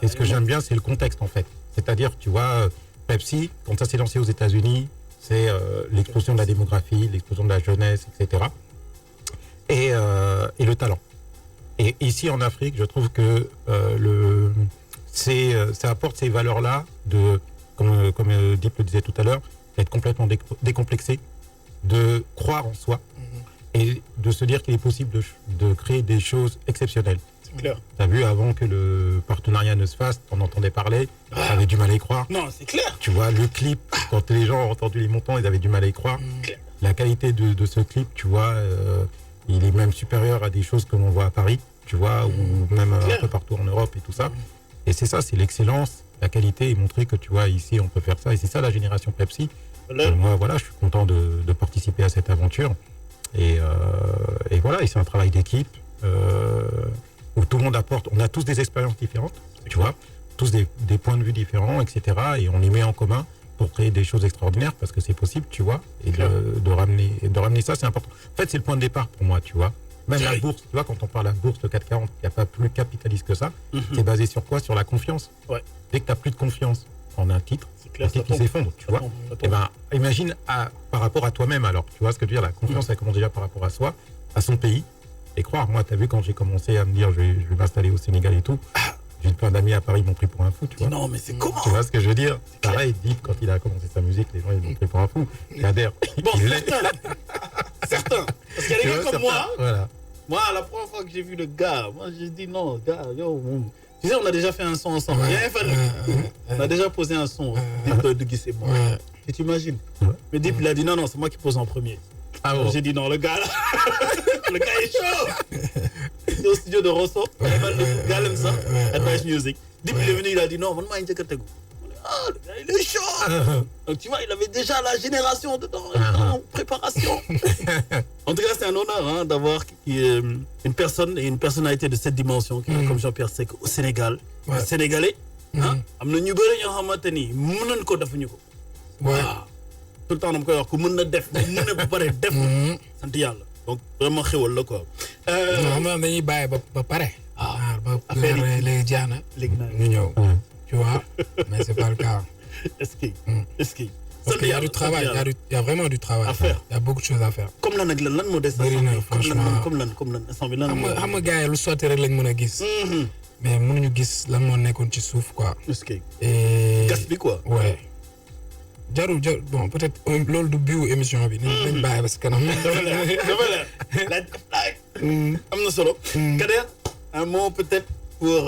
Et ce que j'aime bien, c'est le contexte, en fait. C'est-à-dire, tu vois, Pepsi, quand ça s'est lancé aux États-Unis, c'est l'explosion de la démographie, l'explosion de la jeunesse, etc. Et le talent. Et ici, en Afrique, je trouve que ça apporte ces valeurs-là comme Deep le disait tout à l'heure, d'être complètement décomplexé, de croire en soi et de se dire qu'il est possible de créer des choses exceptionnelles. C'est clair. Tu as vu, avant que le partenariat ne se fasse, on entendait parler, on avait du mal à y croire. Non, c'est clair. Tu vois, le clip, quand les gens ont entendu les montants, ils avaient du mal à y croire. La qualité de ce clip, tu vois, il est même supérieur à des choses que l'on voit à Paris, tu vois, ou même un peu partout en Europe et tout ça. Et c'est ça, c'est l'excellence, la qualité et montrer que, tu vois, ici, on peut faire ça. Et c'est ça, la génération Pepsi. Moi, voilà, je suis content de participer à cette aventure. Et voilà, et c'est un travail d'équipe où tout le monde apporte. On a tous des expériences différentes, tu vois, tous des points de vue différents, etc. Et on les met en commun pour créer des choses extraordinaires parce que c'est possible, tu vois. Et de ramener ça, c'est important. En fait, c'est le point de départ pour moi, tu vois. Même la bourse, tu vois, quand on parle de la bourse, le 440, il n'y a pas plus capitaliste que ça. C'est basé sur quoi? Sur la confiance. Ouais. Dès que tu n'as plus de confiance en un titre, le titre qui s'effondre, tu vois. Et ben, imagine par rapport à toi-même alors, tu vois ce que je veux dire, la confiance, elle commence déjà par rapport à soi, à son pays. Et croire, moi, tu as vu, quand j'ai commencé à me dire je vais m'installer au Sénégal et tout, j'ai plein d'amis à Paris, ils m'ont pris pour un fou, tu vois. Non, mais c'est comment? Tu vois ce que je veux dire? Pareil, Deep, quand il a commencé sa musique, les gens, ils m'ont pris pour un fou. Kader, bon, certains. Parce qu'il y a des gars comme moi. Voilà. Moi, la première fois que j'ai vu le gars, moi, j'ai dit non, gars, yo, tu sais, on a déjà fait un son ensemble. On a déjà posé un son, Deep de Guy, c'est moi. Tu t'imagines? Mais Deep, il a dit non, c'est moi qui pose en premier. Ah bon? J'ai dit non, le gars là, le gars est chaud. C'est au studio de Rosso, le gars aime ça, Advice Music. Deep, il est venu, il a dit non, moi, je ne ah, le gars, il est chaud. Donc, tu vois, il avait déjà la génération dedans, en préparation. En tout cas, c'est un honneur d'avoir une personne et une personnalité de cette dimension, comme Jean-Pierre Seck au Sénégal. Un Sénégalais. Am na ñu bëri ñoo xamante ni mën nañ ko defuñu ko. Tout le temps dama koy wax ku mën na def mën na ba pare def sant yàlla. donc vraiment xewal la quoi. non man dañuy bàyyi ba pare. ba affaire yi léegi jeex na. léegi ñu ñëw. tu vois mais c'est pas le cas. est-ce que. parce qu'il y a du travail il y a vraiment du travail. à faire il y a beaucoup de choses à faire. comme lan ak lan moo des. bëri na franchement comme lan instant bi lan. xam nga gars yi lu sotti rek lañ mën a gis. mais mënuñu gis lan moo nekkoon ci suuf quoi. est-ce que. et gas bi quoi. ouais. jarul bon peut-être loolu du biwu émission bi. nañ bàyyi ba si kanam. dafa leer am na solo. Kader un mot peut-être pour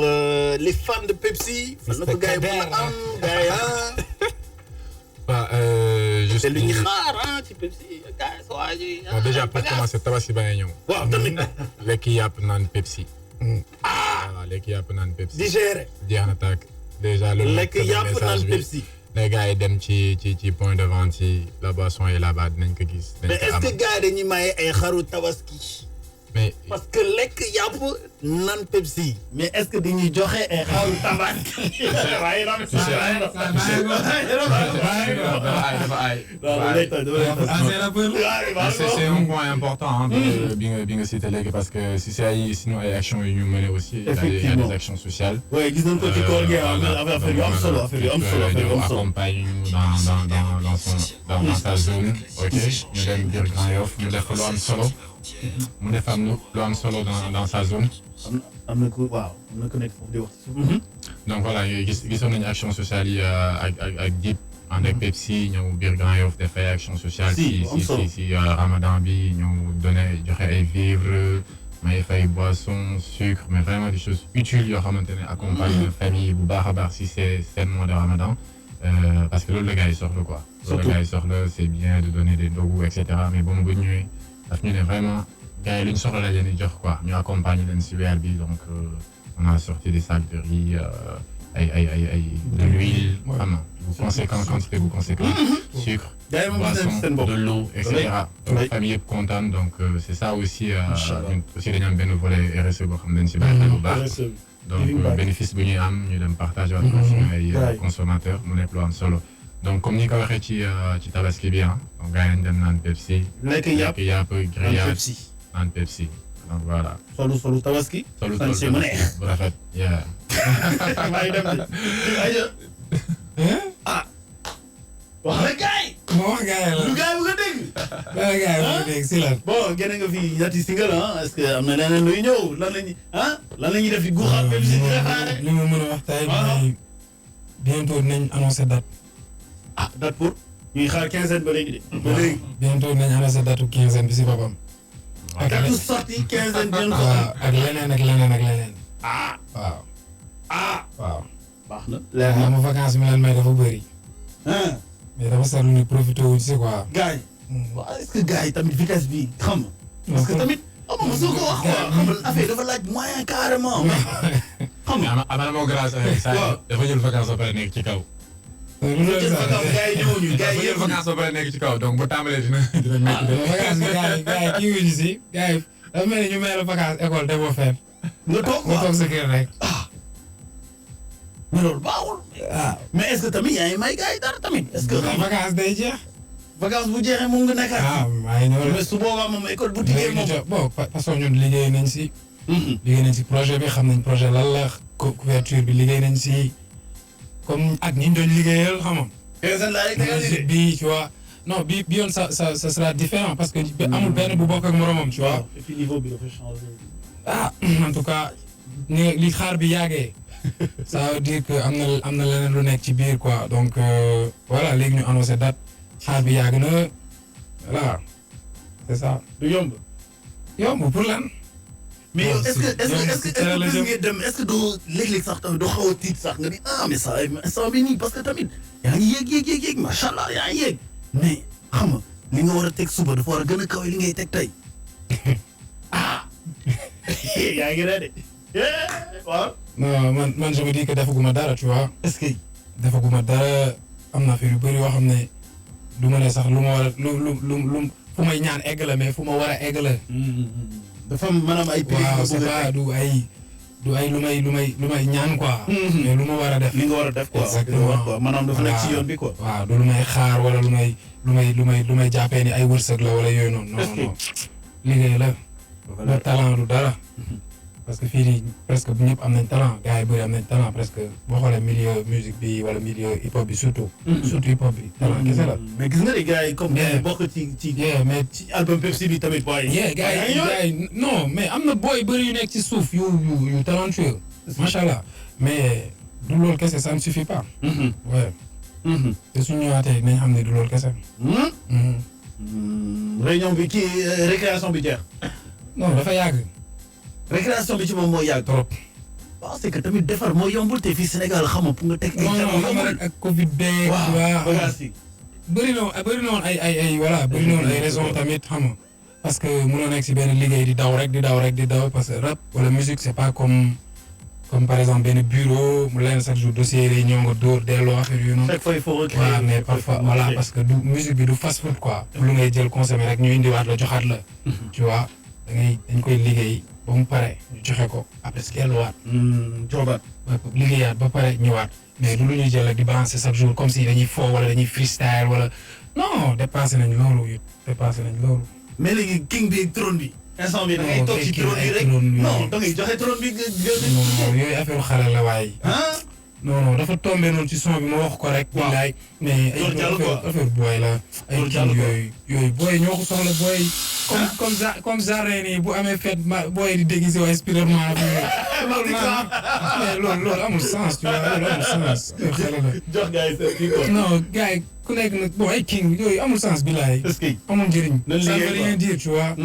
les fans de Pepsi. fan la ko gars yi mën a am gars yi juste te lu ñu xaar ci Pepsi gars yi soo waajee. déjà pour commencer tabaski ba ñëw. waaw tamit. lekk yàpp naan Pepsi. voilà lekk yàpp naan Pepsi. digéré. jeex na tàkk déjà loolu. lekk yàpp naan Pepsi. les gars yi dem ci point de vente yi la boisson est là-bas dinañ ko gis. mais est-ce que gars yi dañuy maye ay xaru tabaski. mais parce que lekk yàpp naan Pepsi. mais est-ce que dañuy joxe ay xaru tabaski. waaye c'est un point important bi nga cité léegi parce que si c'est ay sinon ay actions yu ñu mené aussi. il y a des actions sociales. oui gis nañ ko ci koor gi affaire yu am solo affaire yu am solo. accompagne dans sa zone. ok ñu dem biir Grand Yoff ñu def lu am solo. mu def lu am solo dans sa zone. am na ko waaw am na ko nekk foofu di wax. donc voilà gisoon nañu action sociale yi ak Dip ànd ak Pepsi ñëw biir Grand Yoff def ay action sociale. si Ramadan bi ñëw donné joxe ay vivres may fay boissons sucre mais vraiment des choses utiles yoo xamante ne accompagne famille bu baax a baax si c'est seen mois de Ramadan. parce que loolu la gars yi soxla quoi. loolu la gars yi soxla c'est bien de donner des ndogu et cetera mais bon bu ñëwee. daf ñu ne vraiment gars yi lu ñu soxla la leen di jox quoi ñu accompagner leen si weer bi donc on a sorti des sacs de riz de l'huile xam nga bu conséquent quantité bu conséquent sucre boisson de l'eau et cetera famille yëpp kontaan donc c'est ça aussi ñun aussi dañu am benn volet RSE boo xam ne dañ si bàyyi xel bu baax donc bénéfice bu ñuy am ñu dem partager waat ko suñu ay consommateurs mu nekk lu am solo donc comme ni nga ko waxee ci tabaski bi donc gars yi nañ dem naan Pepsi. lekk yàpp grillage naan Pepsi donc voilà. solu tabaski. solu bu rafet. maa ngi dem de. wax la gars yi. wax gars yi la lu gars yi bëgg a dégg. gars yi bëgg a dégg si lan. bon génne nga fi ñetti single est-ce que am na leneen luy ñëw lan la ñuy def fi guuxaat Pepsi di préparé. li ma mën a wax tey mooy bientôt dinañ annoncé date. date pour ñuy xaar quinzaine ba léegi de. ba léegi bientôt dinañ annoncé date quinzaine bi si boppam. ak date sortie quinzaine bi waaw ak leneen. waaw. waaw. baax na. leer na ma vacance mi leen may dafa bëri. mais dafa seetlu ni profité wuñ si quoi. gars yi. waaw est-ce que gars yi tamit vitesse bi xam nga. parce que tamit ma soo ko wax quoi xam nga affaire dafa laaj moyen carrément. xam nga ama moo grâce dafa jël vacance ba pare nekk ci kaw. gars yi ñëwuñu gars yi yëpp vacance ba pare nekk ci kaw donc bu tàmbalee dina métti de. vacance bi gars yi kii wuñu si gars yi dafa mel ni ñu may la vacance école te boo fenn. nga toog sa kër rek. mais loolu baaxul. mais est-ce que tamit yaa ngi may gars yi dara tamit. est-ce que vacance day jeex. vacance bu jeexee moom nga nekkaat. maa ngi ñëw mais su boobaa moom école bu tijjee moom. bon parce que ñun liggéey nañ si. liggéey nañ si projet bi xam nañ projet lan la couverture bi liggéey nañ si. comme ak ñi ñu doon liggéeyal xam nga. bi tu vois non bi yoon ça sera différent parce que amul benn bu bokk ak moromam tu vois. et puis niveau bi dafa changer. en tout cas li xaar bi yàggee. ça veut dire que am na leneen lu nekk ci biir quoi donc voilà léegi ñu annoncé date xaar bi yàgg na voilà c'est ça. du yomb. yomb pour lan. mais yow est-ce que ngay dem est-ce que doo léeg-léeg sax tamit doo xaw a tiit sax nga ni mais ça bi nii parce que tamit yaa ngi yéeg macha allah yaa ngi yéeg mais xam nga li nga war a teg suba dafa war a gën a kawe li ngay teg tey yaa ngi ne de waaw. non man je me dis que defaguma dara tu vois. est-ce que. defaguma dara am na fi yu bëri yoo xam ne du ma ne sax lu ma war a lu fu may ñaan egg la mais fu ma war a egg la. dafa am maanaam ay. waaw c'est pas du ay lu may ñaan quoi. mais lu ma war a def. li nga war a def quoi. exactement maanaam dafa nekk ci yoon bi quoi. waaw du lu may xaar wala lu may jàppee ni ay wërsëg la wala yooyu noonu. non non liggéey la. le talent du dara. parce que fii nii presque bu ñëpp am nañ talent gars yi bëri am nañ talent presque boo xoolee milieu musique bi wala milieu hip hop bi surtout. surtout hip hop bi talent kese la. mais gis nga ne gars yi comme bokk ci mais ci album Pepsi bi tamit booy. gars yi non mais am na booy bëri yu nekk ci suuf yu talentueux. macha allah mais du loolu kese ça ne suffit pas. ouais. te suñu ñëwaatee nañ xam ne du loolu kese. réunion bi kii récréation bi jeex. non dafa yàgg. récréation bi ci moom moo yàgg trop. waaw c'est que tamit defar moo yombul te fii Sénégal xam nga pour nga teg. non xam nga rek ak Covid beeg. waaw bagages yi. bëri na woon ay voilà bëri na woon ay raisons tamit xam nga parce que mënoo nekk si benn liggéey di daw parce que rap wala musique c'est pas comme par exemple benn bureau mu leen chaque jour dossier réunion nga dóor delloo affaire yu noonu. chaque fois il faut recréer. waaw mais parfois voilà parce que du musique bi du fast food quoi. lu ngay jël consommer rek ñu indiwaat la joxaat la. tu vois dañ koy liggéey ba mu pare ñu joxe ko après si delluwaat. joobaat. liggéeyaat ba pare ñëwaat mais du lu ñuy jël rek di balancer chaque jour comme si dañuy fo wala dañuy freestyle wala non dépassé nañ loolu mais léegi king bi trône bi. instant bi da ngay toog ci trône bi rek non da ngay joxe trône bi. non yooyu affaire xale la waaye. non dafa tombé noonu ci son bi ma wax ko rek. waaw billaay mais ay affaire booy la. ay king yooyu booy ñoo ko soxla booy. comme genre nii bu amee fête booy di déguisé waa inspirement loolu amul sens tu vois loolu amul sens. xale la jox gars yi seen kii quoi. non gars yi ku nekk nag bon ay king yooyu amul sens billaay. est-ce que amul njëriñ. lan ça veut rien dire tu vois.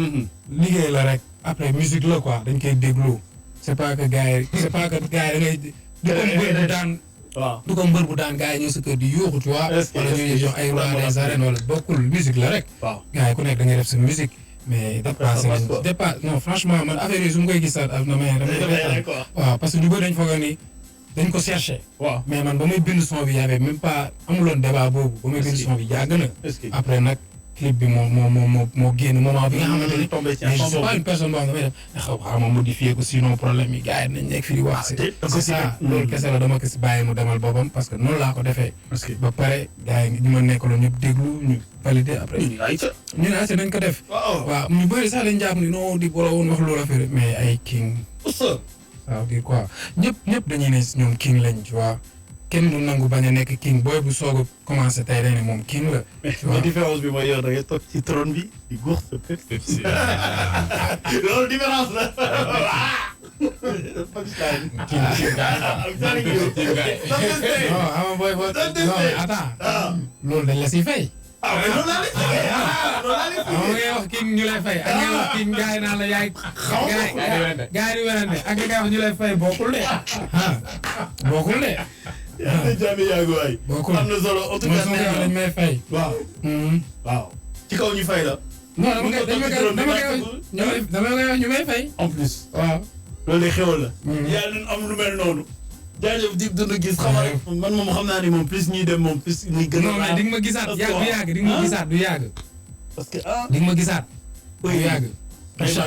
liggéey la rek après musique la quoi dañ koy déglu. c'est pas que gars yi da ngay. du ko mbër bu daan. waaw du ko mbër bu daan gars yi ñëw sa kër di yuuxu tu vois. wala ñuy jox ay roi des arènes wala bokkul musique la rek. waaw gars yi ku nekk da ngay def sa musique. mais dépassé non franchement man affaire yi su ma koy gisaat damay waaw parce que ñu bëri dañ foog ni dañ ko cherché. waaw mais man ba muy bind son bi y avait même pas amuloon débat boobu ba muy bind son bi yàgg na. après nag clip bi moo génn moment bi nga xamante ni. mais je suis pas une personne boo xam ne damay def xaw ma modifier ko sinon problème yi gars yi nañ nekk fii di wax. c'est ça loolu kese la dama ko si bàyyi mu demal boppam parce que noonu laa ko defee. ba pare gars yi ñu ma nekkaloon ñëpp déglu ñu validé après. ñu ne ayca nañ ko def. waaw ñu bëri sax dañ jàpp ni non di boole woon wax loolu affaire mais ay king. ça veut dire quoi ñëpp dañuy ne ñoom king lañ tu vois. kenn du nangu bañ a nekk king booy bu soog a commencé tey dañ ne moom king la. mais différence bi mooy yow da ngay toog ci trône bi di góor sa Pepsi. loolu différence la. non booy attends loolu dañ la siy fay. loolu laa lay ngay wax king ñu lay fay ak ngay wax king gars yi naan la yaay. gars yi di werante ak ngay wax ñu lay fay bokkul de. bokkul de. yaa ngi jàmm yàggu waay. bokkul am na solo en tout cas dañ may fay. waaw. waaw ci kaw ñu fay la. non dama koy wax ñu may fay. en plus. waaw. loolu de xewal la. yàlla nañu am lu mel noonu. jaajëf di dund gis xam nga man moom xam naa ni moom plus ñuy dem moom plus ñuy gën a. non mais di nga ma gisaat du yàgg di nga ma gisaat du yàgg. parce que di nga ma gisaat. du yàgg.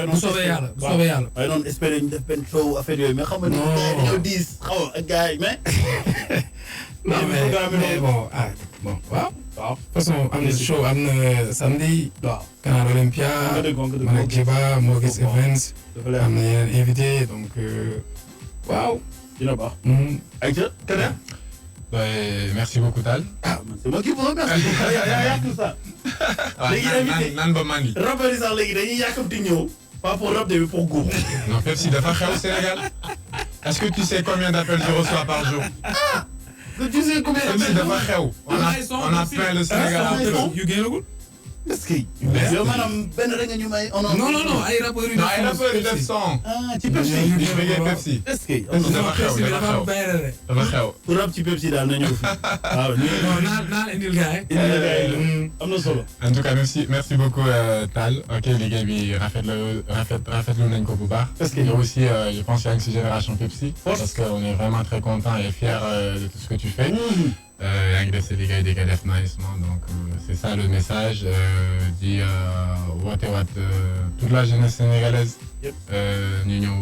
bu soobee yàlla bu soobee yàlla. waaye noonu espérer ñu def benn show affaire yooyu mais xam nga ni gars yi dañoo diis xaw ak gars yi mais. non mais bon waaw. waaw façon am na show am na samedi. waaw Canal Olympia. man ak Djiba Mogis Events. am na yeneen invité donc waaw. dina baax. ayca keneen. merci beaucoup Tall. ah man c'est moi qui vous remercie. yaa yàq ça. léegi invité nan ba mandi. rappeurs yi sax léegi dañuy yàkkamti ñëw. pas pour rap mais pour goût. non Pepsi dafa xew Sénégal. est-ce que tu sais combien d'appels je reçois par jour. tu sais combien Pepsi dafa xew. on a plein le Sénégal en Pepsi. yu génnagul. est-ce que. yow maanaam benn rek nga ñu may. non ay rappeurs yu def son. ah ci Pepsi. ñu bëggee Pepsi. est-ce que. dafa xew dafa xew. pour rap ci Pepsi daal na ñëw fi. waaw non naa indil gars yi. am na solo. en tout cas merci beaucoup Tall. ok liggéey bi rafetlu nañ ko bu baax. est-ce que yow aussi je pense yaa ngi si génération Pepsi. parce que on est vraiment très content et fier de tout ce que tu fais. yaa ngi def sa liggéey di ko def naïsement donc c'est ça le message di wootewaat toute la jeunesse sénégalaise. ñu ñëw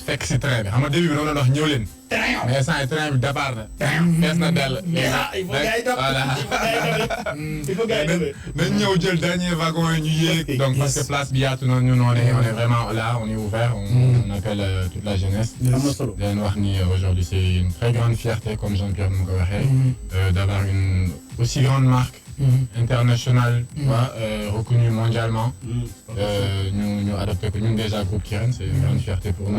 fekk si train bi xam nga début bi doon wax ñëw leen. mais ça train bi départ na. fees na dell. il faut gars yi dab il faut gars yi dab nañ ñëw jël dernier wagon yi ñu yéeg. donc parce que place bi yaatu na ñun on est vraiment là on est ouvert on appelle toute la jeunesse. di leen wax ni aujourd'hui c'est une très grande fierté comme Jean-Pierre mu ko waxee. d'avoir une aussi grande marque. internationale. reconnue mondialement. ñu adopté que ñun déjà groupe Kirène c'est une grande fierté pour nous.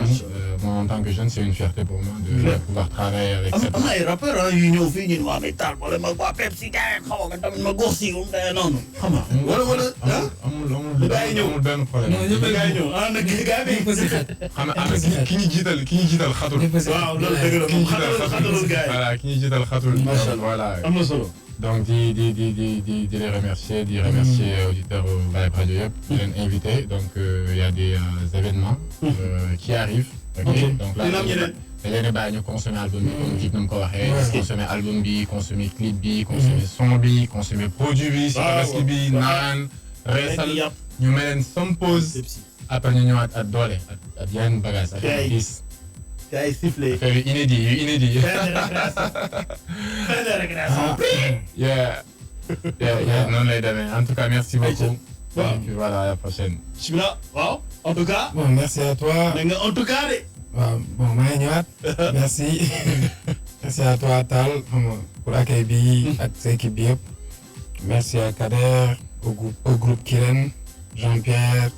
moi en tant que jeune c'est une fierté pour moi de pouvoir travailler avec cette. am na ay rappeurs yu ñëw fii ñun waa Métal wala ma waa Pepsi gars xaw ma tamit ma góor si noonu xam nga. wala amul benn problème. gars yi ñëw nag gars yi xam nga ki ñu jiital xatul. waaw loolu dëgg la moom xatalul gars yi. voilà ki ñu jiital xatul. voilà am na solo. donc di les remercier di remercier auditeurs Vibe Radio yëpp di leen inviter donc il y a des événements qui arrivent. ok donc là dañ leen di bàyyi ñu consommer album bi comme Dip nu mu ko waxee. consommer album bi consommer clip bi consommer son bi consommer produit bi. si tabaski bi naan. reesal ñu mel leen some pause. après ñu ñëwaat ak doole ak yeneen bagages ak gis. gars yi sifflé. affaire yu inédit. fin de récréation. noonu lay demee en tout cas merci beaucoup. waaw et puis voilà à la prochaine. bismillah waaw en tout cas. bon merci à toi. mais nga en tout cas de. waaw bon maa ngi ñëwaat. merci. merci à toi Tall xam nga pour accueil bi ak sa équipe bi yëpp. merci à Kader au groupe Kirène Jean-Pierre.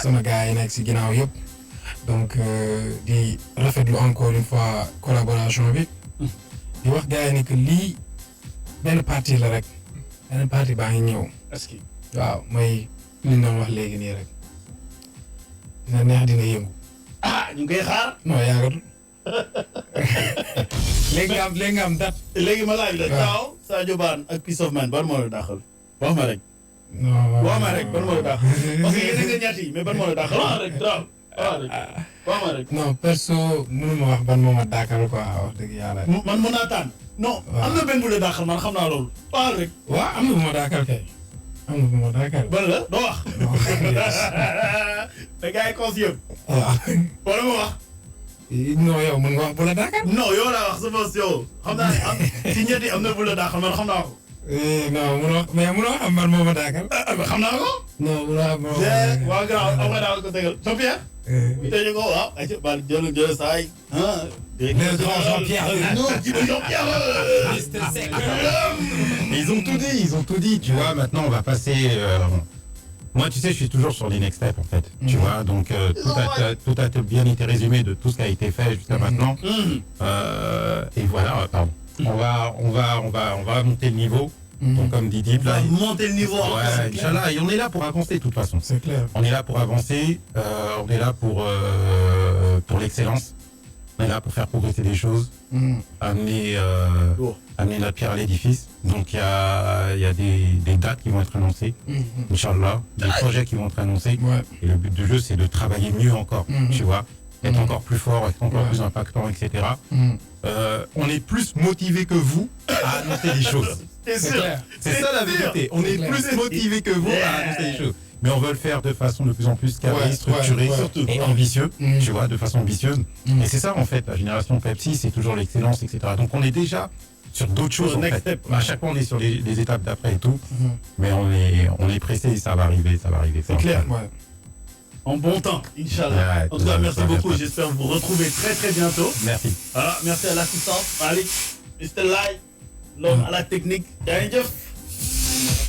sama gars yi nekk si ginnaaw yëpp. donc di rafetlu encore une fois collaboration bi. di wax gars yi ne que lii benn partie la rek. benn partie baa ngi ñëw. est-ce que. waaw mooy li ñu doon wax léegi nii rek. dina neex dina yëngu. ñu ngi koy xaar. non yaakaar léegi nga am date. léegi ma laaj la. waaw Sadio Bane ak Peace of Mind ban moo la dàqal. wax ma rek. non wax ma rek ban moo la dàqal. parce que yéen a ngi ñett yi mais ban moo la dàqal. wax rek waaw wax ma rek. non perso mënu ma wax ban moo ma dàqal quoi wax dëgg yàlla. man mën naa tànn. non am na benn bu la dàqal man xam naa loolu. wax rek. waaw am na bu ma dàqal kay. am na bu ma dàqal. ban la doo wax. te gars yi cons yëpp. waaw. wala ma wax. non yow mën nga wax bu la dàqal. non yow laa wax sa bopp yow. xam naa ne ci ñett yi am na bu la dàqal man xam naa ko. non mënoo mais mënoo xam man moo ma dàqal. xam naa ko. non mënoo xam moo ma dàqal. waaw gannaaw am nga daal ko tegal Jean-Pierre. ñu tëjee ko waaw ayca baal jël saa yi. Jean-Pierre. non Jean-Pierre. Ils ont tout dit, tu vois. Maintenant, on va passer. Moi, tu sais, je suis toujours sur les next steps, en fait. Tu vois, donc tout a bien été résumé de tout ce qui a été fait jusqu'à maintenant. Et voilà, pardon. On va monter le niveau. Donc, comme dit Dip, là. Monter le niveau. Ouais, Inch'Allah, et on est là pour avancer, de toute façon. C'est clair. On est là pour avancer. On est là pour l'excellence. On est là pour faire progresser les choses. Amener notre pierre à l'édifice. Donc, il y a des dates qui vont être annoncées. Inch'Allah. Des projets qui vont être annoncés. Ouais. Et le but du jeu, c'est de travailler mieux encore. Tu vois. Être encore plus fort, être encore plus impactant, etc. On est plus motivé que vous à annoncer des choses. C'est sûr. C'est ça la vérité. On est plus motivé que vous à annoncer des choses. Mais on veut le faire de façon de plus en plus carrée, structurée et ambitieuse. Tu vois, de façon ambitieuse. Et c'est ça en fait, la génération Pepsi, c'est toujours l'excellence, etc. Donc on est déjà sur d'autres choses en fait. À chaque fois on est sur les étapes d'après et tout. Mais on est pressé et ça va arriver. C'est clair. Ouais. En bon temps, Inch'Allah. En tout cas, merci beaucoup. J'espère vous retrouver très très bientôt. Merci. Voilà, merci à l'assistance, Malik, Mr. Lai, l'homme à la technique.